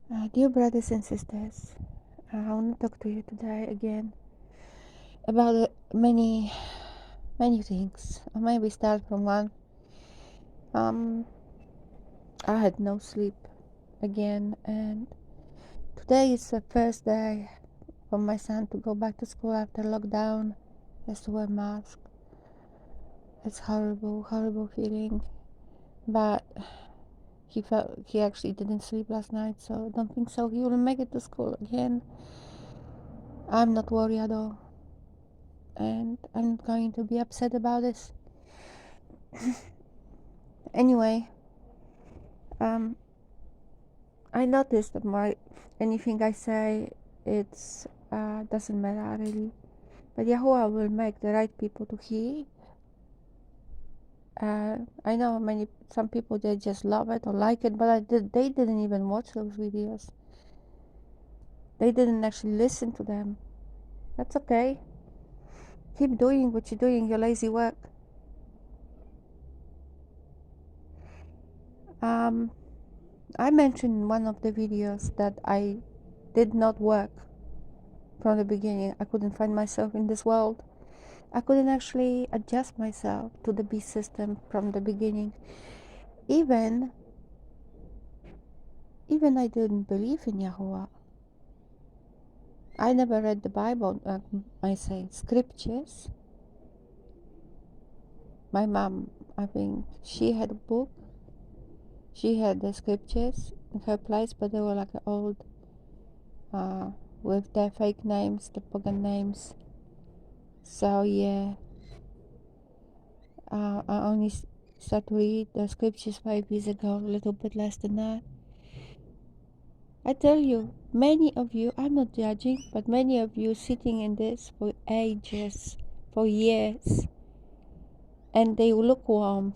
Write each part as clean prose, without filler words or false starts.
Dear brothers and sisters, I want to talk to you today again about many things. Maybe start from one. Um, I had no sleep again, and today is the first day for my son to go back to school after lockdown. He has to wear mask. It's horrible, horrible feeling. But he actually didn't sleep last night, so I don't think so. He will make it to school again. I'm not worried at all, and I'm not going to be upset about this. Anyway, um, I noticed that anything I say, it's doesn't matter really. But Yahuwah will make the right people to hear. I know some people they just love it or like it, but they didn't even watch those videos. They didn't actually listen to them. That's okay. Keep doing what you're doing, your lazy work. I mentioned in one of the videos that I did not work from the beginning. I couldn't find myself in this world. I couldn't actually adjust myself to the beast system from the beginning. Even I didn't believe in Yahuwah. I never read the Bible, I say scriptures. My mom, I think, she had a book. She had the scriptures in her place, but they were like old, with their fake names, the pagan names. So yeah, I only started to read the scriptures 5 years ago, a little bit less than that. I tell you, many of you, I'm not judging, but many of you sitting in this for ages, for years, and they lukewarm.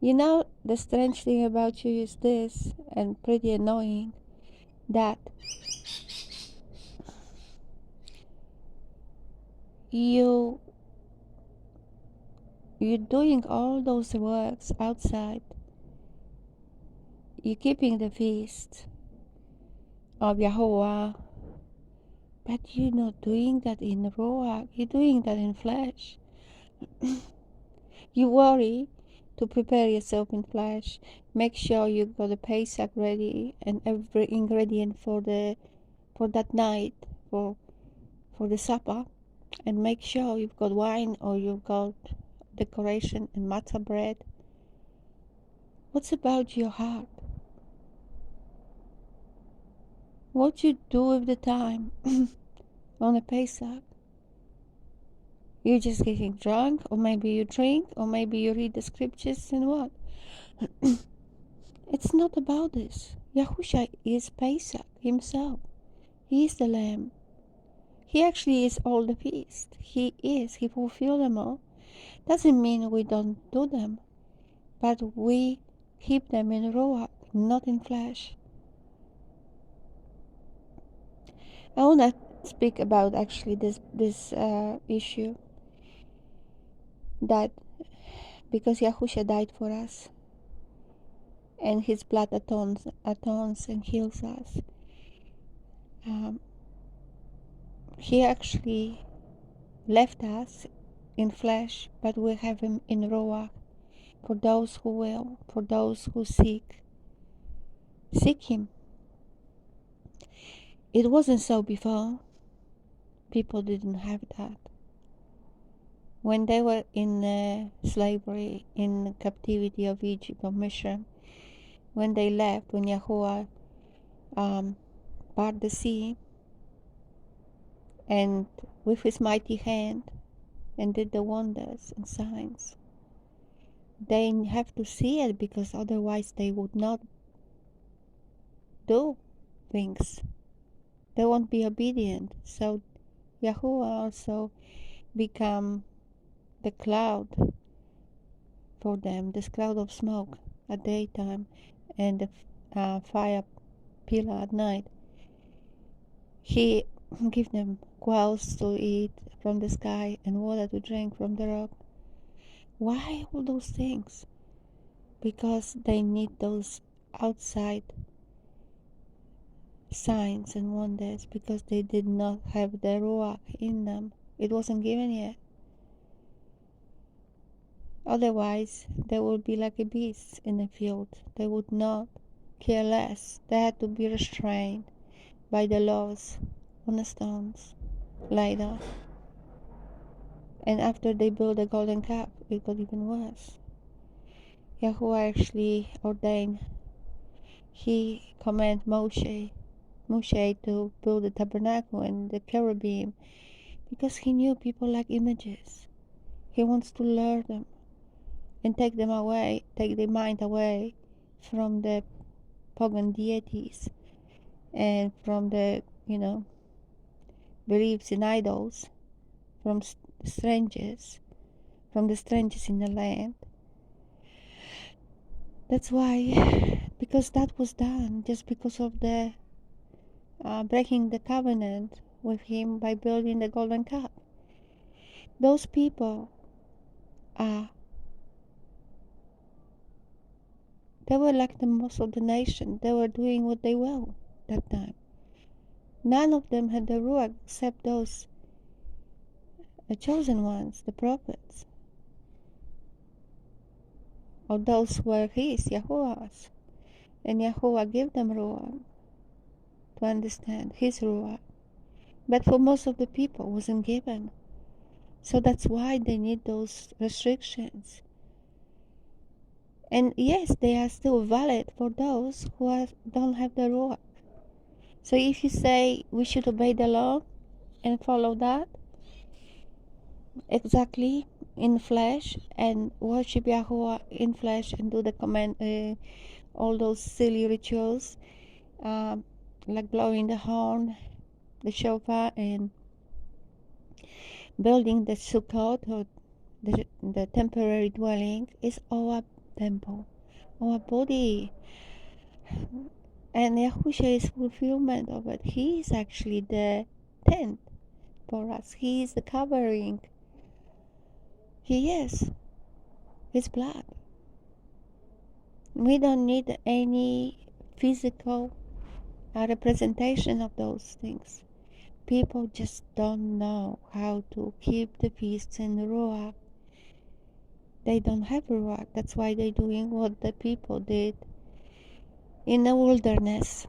You know, the strange thing about you is this, and pretty annoying, that you're doing all those works outside. You're keeping the feast of Yahuwah, but you're not doing that in Ruach. You're doing that in flesh. You worry to prepare yourself in flesh. Make sure you got the Pesach ready and every ingredient for that night for the supper, and make sure you've got wine or you've got decoration and matzah bread. What's about your heart? What you do with the time on a Pesach? You're just getting drunk, or maybe you drink, or maybe you read the scriptures and what? It's not about this. Yahusha is Pesach himself. He is the Lamb. He actually is all the feast. He fulfilled them all. Doesn't mean we don't do them, but we keep them in Ruach, not in flesh. I want to speak about actually this issue, that because Yahusha died for us, and his blood atones and heals us. He actually left us in flesh, but we have him in Ruach. For those who will, for those who seek him. It wasn't so before. People didn't have that. When they were in slavery, in captivity of Egypt or Mishnah, when they left, when Yahuwah parted the sea, and with his mighty hand, and did the wonders and signs, they have to see it, because otherwise they would not do things. They won't be obedient. So Yahuwah also become the cloud for them, this cloud of smoke at daytime, and the fire pillar at night. He give them quails to eat from the sky and water to drink from the rock. Why all those things? Because they need those outside signs and wonders because they did not have the Ruach in them. It wasn't given yet. Otherwise, they would be like a beast in the field. They would not care less. They had to be restrained by the laws on the stones later. And after they built the golden calf, it got even worse. Yahuwah actually ordained, he commanded Moshe to build the tabernacle and the cherubim because he knew people like images. He wants to lure them and take their mind away from the pagan deities and from the, beliefs in idols, from strangers, from the strangers in the land. That's why, because that was done, just because of the breaking the covenant with him by building the golden calf. Those people, they were like the most of the nation. They were doing what they will that time. None of them had the Ruach except those chosen ones, the prophets, or those who were his, YAHUAH'S. And Yahuwah gave them Ruach to understand his Ruach. But for most of the people, it wasn't given. So that's why they need those restrictions. And yes, they are still valid for those who don't have the Ruach. So if you say we should obey the law and follow that exactly in flesh and worship Yahuwah in flesh and do the command, all those silly rituals, like blowing the horn, the shofar, and building the sukkot, or the temporary dwelling, is our temple, our body. And Yahushua is fulfillment of it. He is actually the tent for us. He is the covering. He is his blood. We don't need any physical representation of those things. People just don't know how to keep the feasts in Ruach. They don't have Ruach. That's why they're doing what the people did in the wilderness.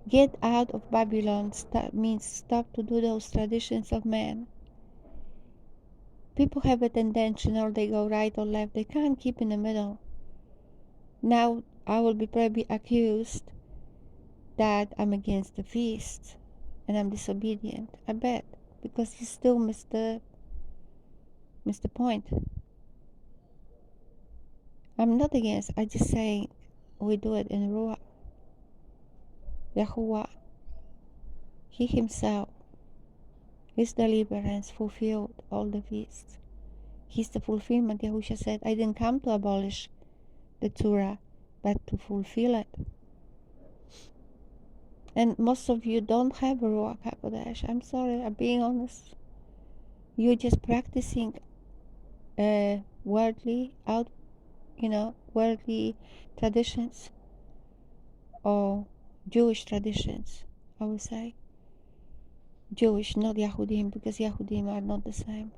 Get out of Babylon means stop to do those traditions of man. People have a tendency, or they go right or left. They can't keep in the middle. Now I will be probably accused that I'm against the feast and I'm disobedient. I bet, because you still missed the point. I'm not against. I just saying we do it in Ruach. Yahuwah, he himself, his deliverance fulfilled all the feasts. He's the fulfillment. Yahushua said, I didn't come to abolish the Torah, but to fulfill it. And most of you don't have Ruach Haqodesh. I'm sorry, I'm being honest. You're just practicing worldly traditions, or Jewish traditions, I would say. Jewish, not Yahudim, because Yahudim are not the same.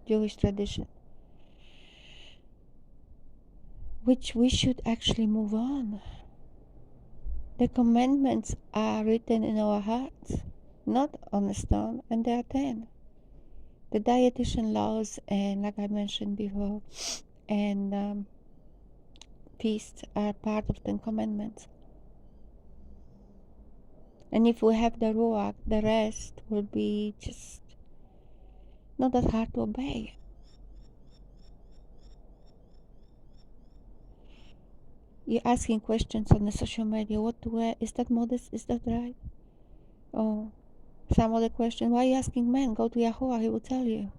Jewish tradition, which we should actually move on. The commandments are written in our hearts, not on the stone, and there are 10. The dietitian laws, and like I mentioned before, and feasts are part of the commandments. And if we have the Ruach, the rest will be just not that hard to obey. You're asking questions on the social media. What to wear? Is that modest? Is that right? Oh, some other question. Why are you asking men? Go to Yahuwah, he will tell you.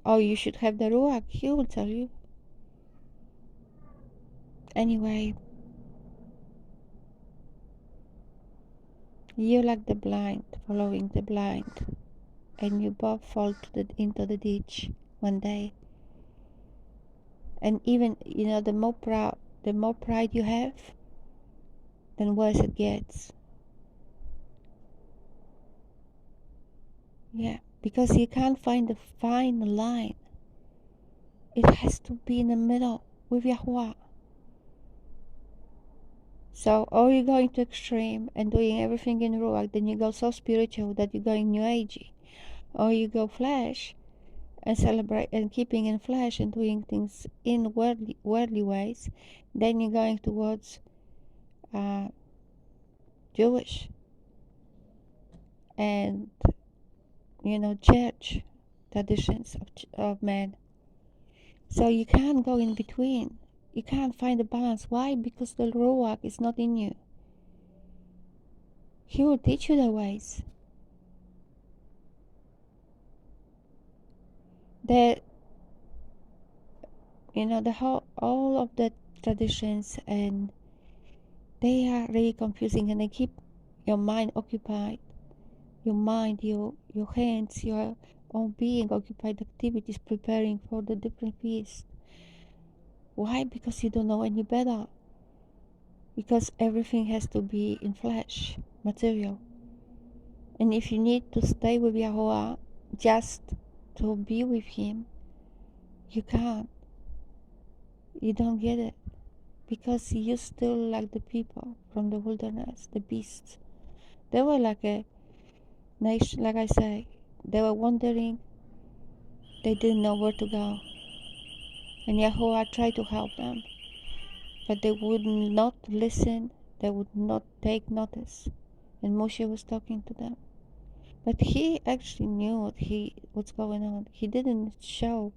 Oh, you should have the Ruach, he will tell you. Anyway, you're like the blind, following the blind, and you both fall into the ditch one day. And even, the more proud the more pride you have, then worse it gets. Yeah, because you can't find the fine line. It has to be in the middle with Yahuwah. So, or you're going to extreme and doing everything in Ruach, then you go so spiritual that you're going New Agey. Or you go flesh and celebrate and keeping in flesh and doing things in worldly ways, then you're going towards Jewish and church traditions of man. So you can't go in between. You can't find a balance. Why? Because the Ruach is not in you. He will teach you the ways. The all of the traditions, and they are really confusing, and they keep your mind occupied. Your mind, your hands, your own being occupied activities preparing for the different feasts. Why? Because you don't know any better. Because everything has to be in flesh, material. And if you need to stay with Yahuwah just to be with Him, you can't. You don't get it. Because you still like the people from the wilderness, the beasts. They were like a nation, like I say. They were wandering. They didn't know where to go. And Yahuwah tried to help them. But they would not listen. They would not take notice. And Moshe was talking to them. But he actually knew what's going on. He didn't show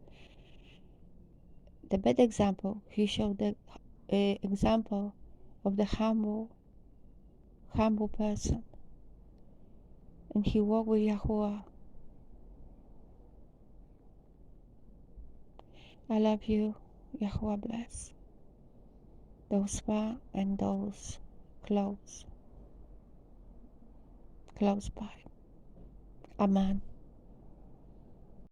the bad example. He showed the example of the humble person. And he walked with Yahuwah. I love you. Yahuwah bless. Those far and those close by. Amen.